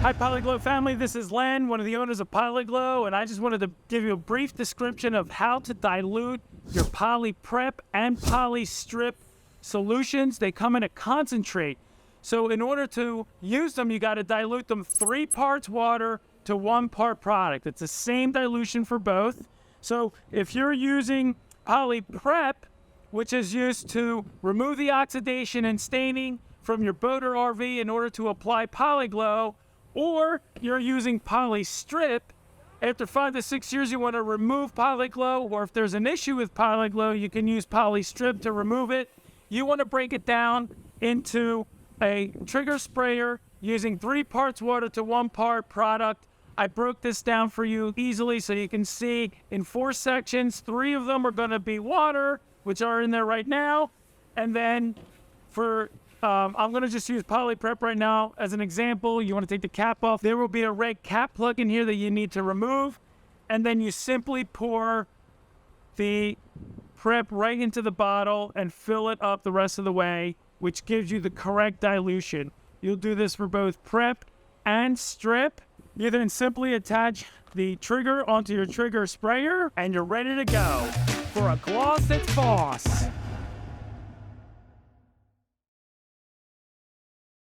Hi, Polyglow family. This is Len, one of the owners of Polyglow, and I just wanted to give you a brief description of how to dilute your Poly Prep and Poly Strip solutions. They come in a concentrate. So in order to use them, you got to dilute them 3 parts water to 1 part product. It's the same dilution for both. So if you're using Poly Prep, which is used to remove the oxidation and staining from your boat or RV in order to apply Polyglow, or you're using Poly Strip, after 5 to 6 years you want to remove Polyglow, or if there's an issue with Polyglow, you can use Poly Strip to remove it. You want to break it down into a trigger sprayer using 3 parts water to 1 part product. I broke this down for you easily so you can see in 4 sections. 3 of them are going to be water, which are in there right now. And then for I'm going to just use Poly Prep right now as an example. You want to take the cap off. There will be a red cap plug in here that you need to remove. And then you simply pour the prep right into the bottle and fill it up the rest of the way, which gives you the correct dilution. You'll do this for both prep and strip. You then simply attach the trigger onto your trigger sprayer and you're ready to go for a gloss that's boss.